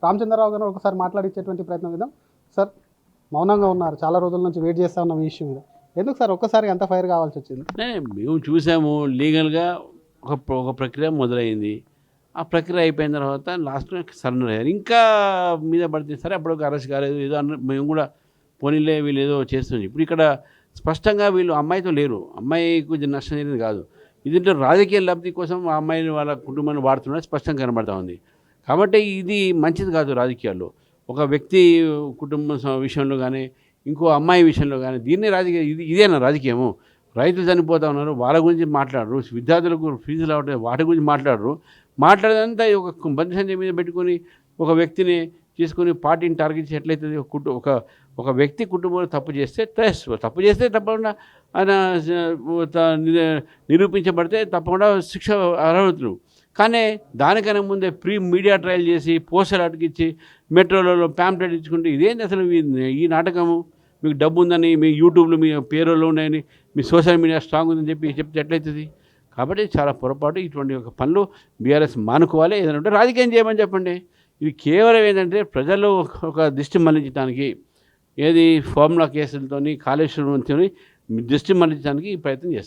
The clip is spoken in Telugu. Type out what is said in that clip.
రామచంద్రరావు గారు ఒకసారి మాట్లాడించేటువంటి ప్రయత్నం చేద్దాం. సార్ మౌనంగా ఉన్నారు, చాలా రోజుల నుంచి వెయిట్ చేస్తూ ఉన్నాం ఈ ఇష్యూ మీద. ఎందుకు సార్ ఒక్కసారి అంత ఫైర్ కావాల్సి వచ్చింది? మేము చూసాము, లీగల్గా ఒక ప్రక్రియ మొదలైంది. ఆ ప్రక్రియ అయిపోయిన తర్వాత లాస్ట్లో సరెండర్ అయ్యారు. ఇంకా మీద పడితే సరే అప్పటికి అరెస్ట్ కాలేదు ఏదో అన్న, మేము కూడా పోనీలే వీళ్ళు ఏదో చేస్తుంది. ఇప్పుడు ఇక్కడ స్పష్టంగా వీళ్ళు అమ్మాయితో లేరు, అమ్మాయికి కొంచెం నష్టం జరిగింది కాదు, దీంట్లో రాజకీయ లబ్ధి కోసం ఆ అమ్మాయిని వాళ్ళ కుటుంబాన్ని వాడుతున్నది స్పష్టంగా కనబడతా ఉంది. కాబట్టి ఇది మంచిది కాదు రాజకీయాల్లో. ఒక వ్యక్తి కుటుంబం విషయంలో కానీ ఇంకో అమ్మాయి విషయంలో కానీ దీన్ని రాజకీయ ఇదేనా రాజకీయము? రైతులు చనిపోతూ ఉన్నారు, వాళ్ళ గురించి మాట్లాడరు, విద్యార్థులకు ఫీజులు అవడం వాటి గురించి మాట్లాడరు. మాట్లాడేదంతా ఒక బంధు సంజయ్ మీద పెట్టుకొని ఒక వ్యక్తిని తీసుకొని పార్టీని టార్గెట్ చేసి ఎట్లయితుంది? ఒక వ్యక్తి కుటుంబంలో తప్పు చేస్తే తప్పకుండా ఆయన నిరూపించబడితే తప్పకుండా శిక్ష అర్హతలు. కానీ దానికన్నా ముందే మీడియా ట్రయల్ చేసి పోస్టర్ అటుకిచ్చి మెట్రోలలో ప్యాంప్లెట్ ఇచ్చుకుంటే ఇదేంటి అసలు ఈ నాటకము? మీకు డబ్బు ఉందని, మీ యూట్యూబ్లో మీ పేరులో ఉన్నాయని, మీ సోషల్ మీడియా స్ట్రాంగ్ ఉందని చెప్తే ఎట్లయితుంది? కాబట్టి చాలా పొరపాటు. ఇటువంటి ఒక పనులు బీఆర్ఎస్ మానుకోవాలి. ఏదంటే రాజకీయం చేయమని చెప్పండి. ఇది కేవలం ఏంటంటే ప్రజల్లో ఒక దృష్టి మళ్లించడానికి, ఏది ఫార్ములా కేసులతోని కాళేశ్వరంతో దృష్టి మళ్లించడానికి ఈ ప్రయత్నం చేస్తాం.